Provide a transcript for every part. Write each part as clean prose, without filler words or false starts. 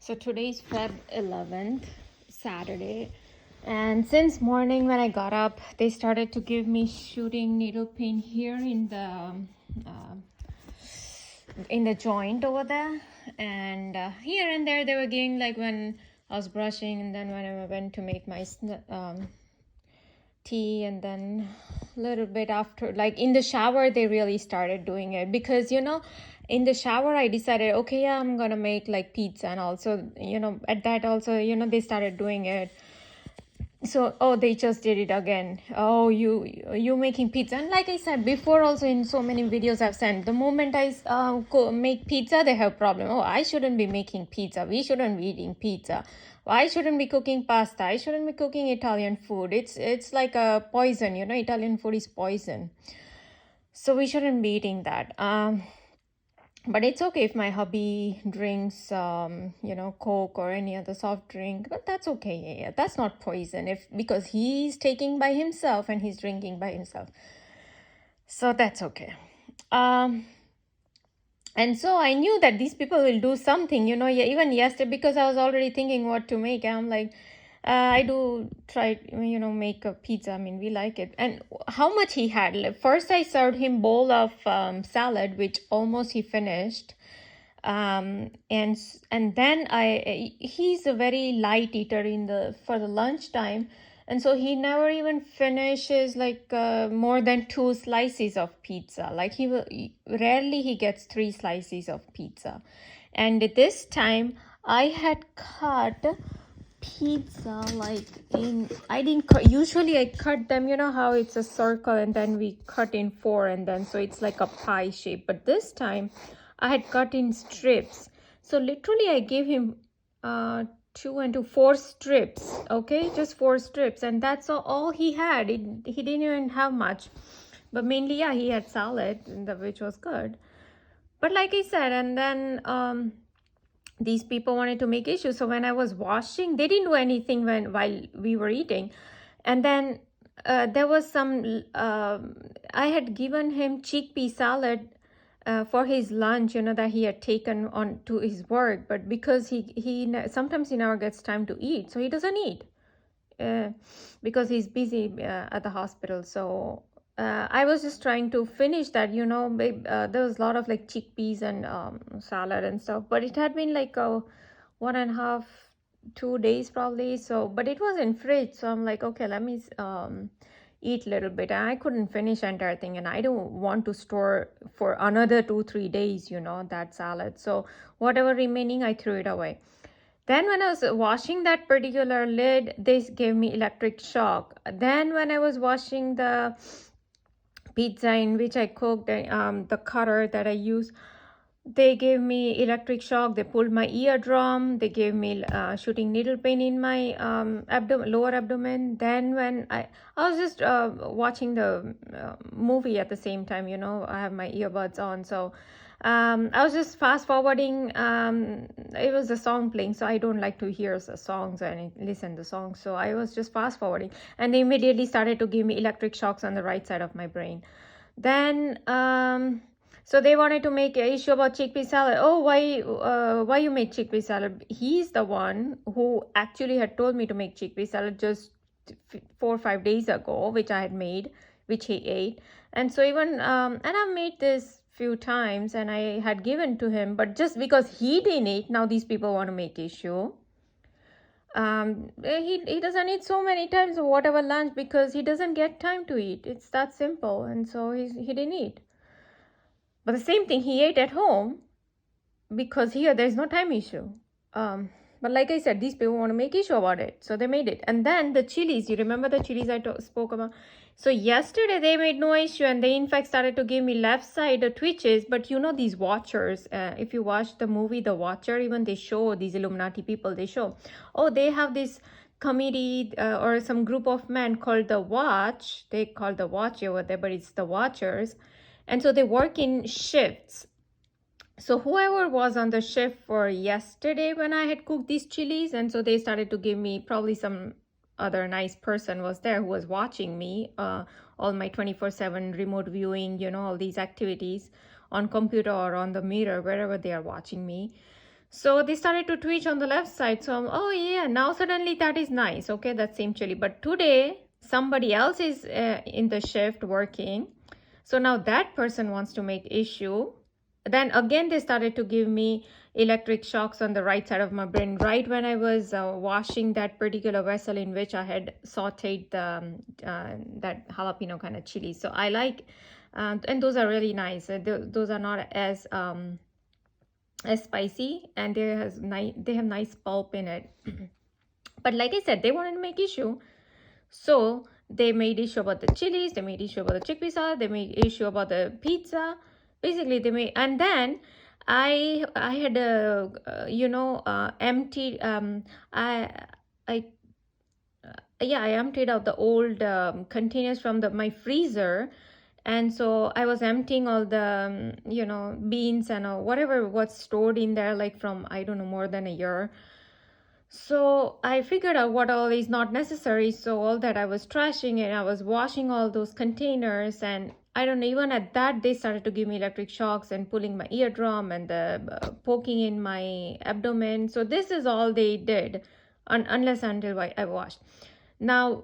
So today's Feb 11th, Saturday, and since morning when I got up, they started to give me shooting needle pain here uh, in the joint over there, and here and there they were giving, like when I was brushing, and then when I went to make my tea, and then a little bit after, like in the shower, they really started doing it because in the shower I decided, okay, yeah, I'm gonna make like pizza, and also at that also they started doing it. So, oh, they just did it again. Oh, you making pizza. And like I said before also, in so many videos I've sent, the moment I make pizza, they have problem. Oh, I shouldn't be making pizza, we shouldn't be eating pizza, I shouldn't be cooking pasta, I shouldn't be cooking Italian food. It's like a poison, Italian food is poison, so we shouldn't be eating that. But it's okay if my hubby drinks Coke or any other soft drink, but that's okay. Yeah, that's not poison, if because he's taking by himself and he's drinking by himself, so that's okay. And so I knew that these people will do something, yeah, even yesterday, because I was already thinking what to make. I'm like, I do try, make a pizza. I mean, we like it. And how much he had? Like, first, I served him bowl of salad, which almost he finished. And then he's a very light eater for the lunchtime. And so he never even finishes like more than 2 slices of pizza. Like rarely he gets 3 slices of pizza. And this time I had cut pizza I didn't cut, usually I cut them, how it's a circle and then we cut in 4, and then so it's like a pie shape. But this time I had cut in strips. So literally I gave him 2 and 2, 4 strips, okay, just 4 strips, and that's all he had. He didn't even have much, but mainly, yeah, he had salad, which was good. But like I said, and then these people wanted to make issues. So when I was washing, they didn't do anything while we were eating. And then there was some I had given him chickpea salad for his lunch, that he had taken on to his work. But because he sometimes he never gets time to eat, so he doesn't eat because he's busy at the hospital. So I was just trying to finish that, there was a lot of like chickpeas and salad and stuff, but it had been like 1.5, 2 days probably. So, but it was in fridge, so I'm like, okay, let me eat a little bit. And I couldn't finish the entire thing, and I don't want to store for another 2-3 days, that salad. So whatever remaining, I threw it away. Then when I was washing that particular lid, they gave me electric shock. Then when I was washing the pizza in which I cooked, the cutter that I use, they gave me electric shock. They pulled my eardrum. They gave me shooting needle pain in my lower abdomen. Then when I was just watching the movie at the same time, I have my earbuds on, so I was just fast forwarding. It was a song playing, so I don't like to hear the songs and listen to songs. So I was just fast forwarding, and they immediately started to give me electric shocks on the right side of my brain. Then so they wanted to make an issue about chickpea salad. Oh, why you make chickpea salad? He's the one who actually had told me to make chickpea salad just 4 or 5 days ago, which I had made, which he ate. And so even and I've made this few times and I had given to him, but just because he didn't eat, now these people want to make issue. He doesn't eat so many times or whatever lunch because he doesn't get time to eat. It's that simple. And so he didn't eat. But the same thing, he ate at home because here there's no time issue. But like I said, these people want to make issue about it, so they made it. And then the chilies, you remember the chilies I spoke about? So yesterday they made no issue, and they in fact started to give me left side twitches. But these watchers, if you watch the movie The Watcher, even they show these Illuminati people, they show, oh, they have this committee or some group of men called the Watch. They call the Watch over there, but it's the Watchers. And so they work in shifts. So whoever was on the shift for yesterday when I had cooked these chilies, and so they started to give me, probably some other nice person was there who was watching me, all my 24/7 remote viewing, all these activities on computer or on the mirror, wherever they are watching me. So they started to twitch on the left side. So oh yeah, now suddenly that is nice. Okay, that seemed chilly. But today somebody else is in the shift working. So now that person wants to make issue. Then again they started to give me electric shocks on the right side of my brain, right when I was washing that particular vessel in which I had sauteed the that jalapeno kind of chili. So I like, and those are really nice. Those are not as spicy, and they have nice pulp in it. But like I said, they wanted to make issue, so they made issue about the chilies, they made issue about the chickpea salad, they made issue about the pizza. Basically they made, and then I had a emptied I yeah, I emptied out the old containers from my freezer. And so I was emptying all the beans and whatever was stored in there, like from, I don't know, more than a year. So I figured out what all is not necessary. So all that I was trashing, and I was washing all those containers, and I don't know, even at that they started to give me electric shocks and pulling my eardrum and the poking in my abdomen. So this is all they did, unless until I washed. Now,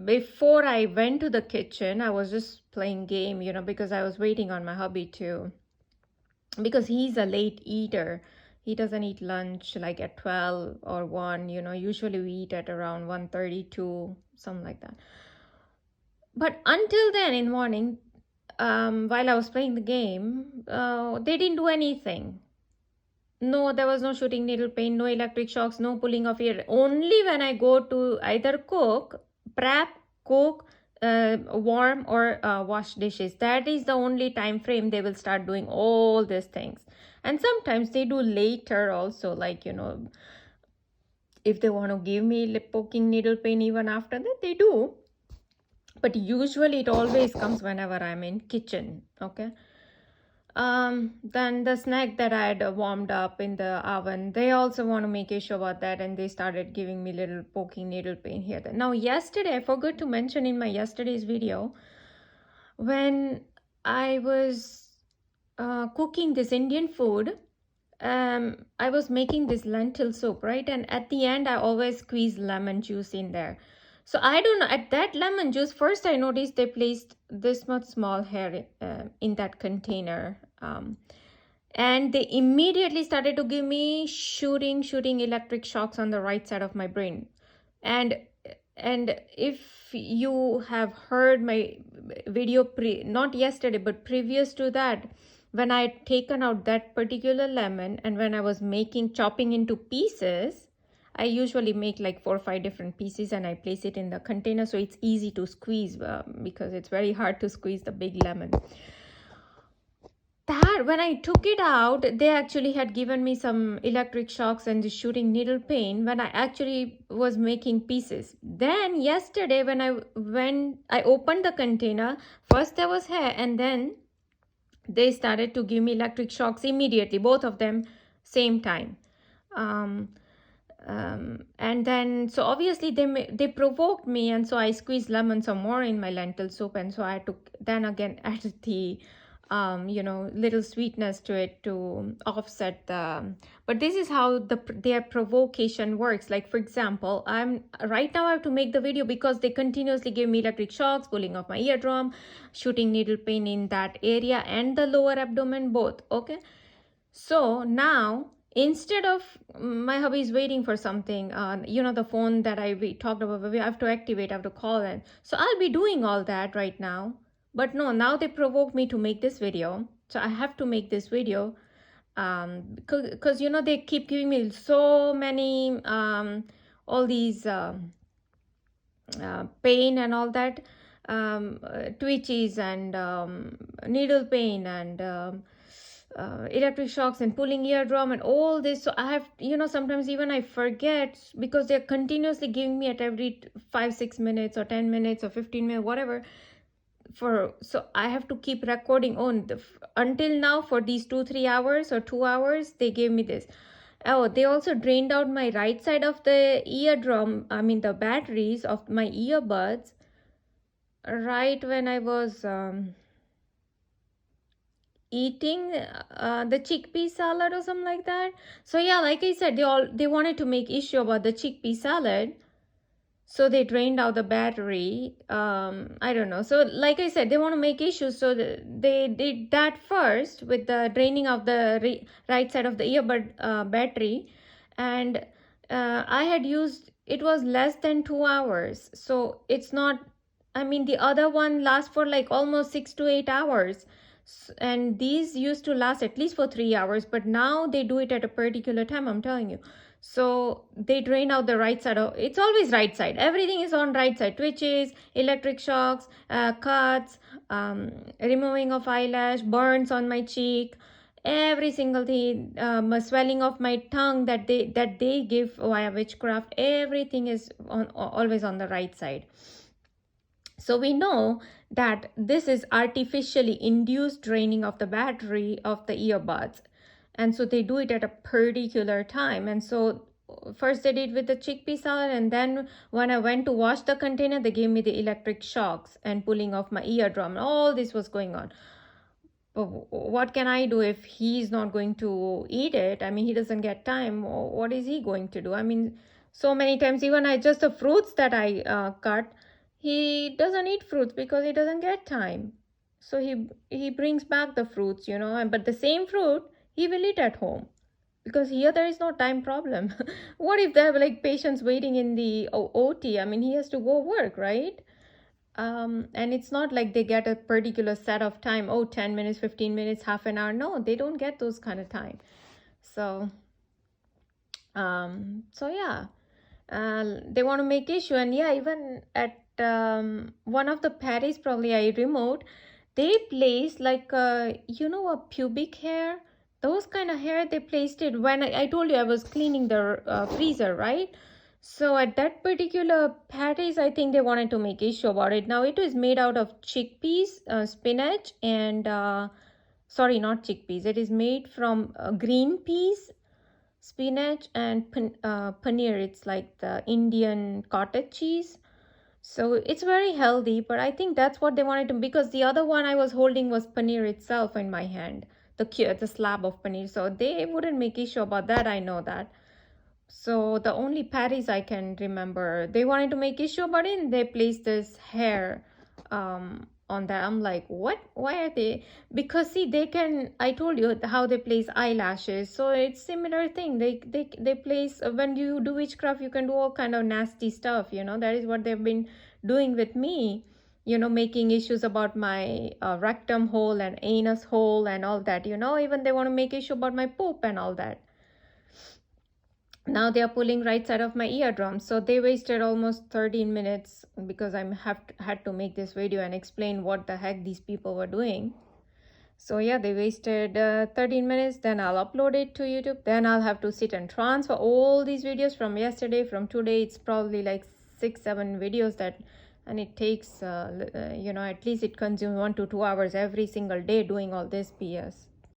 before I went to the kitchen, I was just playing game, because I was waiting on my hubby too, because he's a late eater. He doesn't eat lunch like at 12 or 1, usually we eat at around 1:32, something like that. But until then in morning, while I was playing the game, they didn't do anything. No, there was no shooting needle pain, no electric shocks, no pulling of ear. Only when I go to either prep, cook, warm, or wash dishes. That is the only time frame they will start doing all these things. And sometimes they do later also, like, if they want to give me poking needle pain even after that, they do. But usually it always comes whenever I'm in kitchen, okay? Then the snack that I had warmed up in the oven, they also want to make issue about that, and they started giving me little poking needle pain here. Now yesterday, I forgot to mention in my yesterday's video, when I was cooking this Indian food, I was making this lentil soup, right? And at the end, I always squeeze lemon juice in there. So I don't know, at that lemon juice, first I noticed they placed this much small hair in that container. And they immediately started to give me shooting electric shocks on the right side of my brain. And if you have heard my video not yesterday, but previous to that, when I had taken out that particular lemon, and when I was chopping into pieces, I usually make like 4 or 5 different pieces, and I place it in the container so it's easy to squeeze, because it's very hard to squeeze the big lemon. That when I took it out, they actually had given me some electric shocks and the shooting needle pain when I actually was making pieces. Then yesterday when I opened the container, first there was hair, and then they started to give me electric shocks immediately, both of them same time. And then so obviously they provoked me, and so I squeezed lemon some more in my lentil soup, and so I took then again added the little sweetness to it to offset the. But this is how their provocation works. Like, for example, right now I have to make the video because they continuously give me electric shocks, pulling off my eardrum, shooting needle pain in that area and the lower abdomen both. Okay, so now instead of, my hubby is waiting for something, the phone that we talked about, we have to activate, I have to call in, so I'll be doing all that right now. But no, now they provoke me to make this video, so I have to make this video, because they keep giving me so many all these pain and all that, twitches and needle pain and electric shocks and pulling eardrum and all this. So I have, sometimes even I forget, because they're continuously giving me at every 5-6 minutes or 10 minutes or 15 minutes, whatever. So I have to keep recording on until now for these 2-3 hours or 2 hours they gave me this. Oh, they also drained out my right side of the eardrum, the batteries of my earbuds, right when I was eating the chickpea salad or something like that. So yeah, like I said, they wanted to make issue about the chickpea salad, so they drained out the battery. I don't know, so like I said, they want to make issues, so they did that first with the draining of the right side of the earbud battery. And I had used, it was less than 2 hours, so it's not, I mean, the other one lasts for like almost 6 to 8 hours, and these used to last at least for 3 hours, but now they do it at a particular time, I'm telling you. So they drain out the right side of, it's always right side, everything is on right side, twitches, electric shocks, cuts, removing of eyelash, burns on my cheek, every single thing, swelling of my tongue that they give via witchcraft, everything is always on the right side. So we know that this is artificially induced draining of the battery of the earbuds. And so they do it at a particular time. And so first they did with the chickpea salad, and then when I went to wash the container, they gave me the electric shocks and pulling off my eardrum. All this was going on. But what can I do if he's not going to eat it? I mean, he doesn't get time. What is he going to do? I mean, so many times, even just the fruits that I cut, he doesn't eat fruits because he doesn't get time. So he brings back the fruits, but the same fruit he will eat at home, because here there is no time problem. What if they have like patients waiting in the OT? I mean, he has to go work, right? And it's not like they get a particular set of time, 10 minutes, 15 minutes, half an hour. No, they don't get those kind of time. So yeah, they want to make issue. And yeah, even at one of the patties probably I removed, they placed like a pubic hair, those kind of hair. They placed it when I told you I was cleaning the freezer, right? So at that particular patties, I think they wanted to make issue about it. Now it is made out of chickpeas, spinach, and sorry, not chickpeas. It is made from green peas, spinach, and paneer. It's like the Indian cottage cheese. So it's very healthy, but I think that's what they wanted to, because the other one I was holding was paneer itself in my hand, the slab of paneer. So they wouldn't make issue about that, I know that. So the only patties I can remember, they wanted to make issue about it, and they placed this hair on that. I'm like, what? Why are they? Because see, they can. I told you how they place eyelashes, so it's similar thing. They place, when you do witchcraft, you can do all kind of nasty stuff. That is what they've been doing with me. Making issues about my rectum hole and anus hole and all that. Even they want to make issue about my poop and all that. Now they are pulling right side of my eardrum. So they wasted almost 13 minutes because I had to make this video and explain what the heck these people were doing. So yeah, they wasted 13 minutes. Then I'll upload it to YouTube. Then I'll have to sit and transfer all these videos from yesterday, from today. It's probably like 6-7 videos and it takes at least it consumes 1 to 2 hours every single day doing all this BS.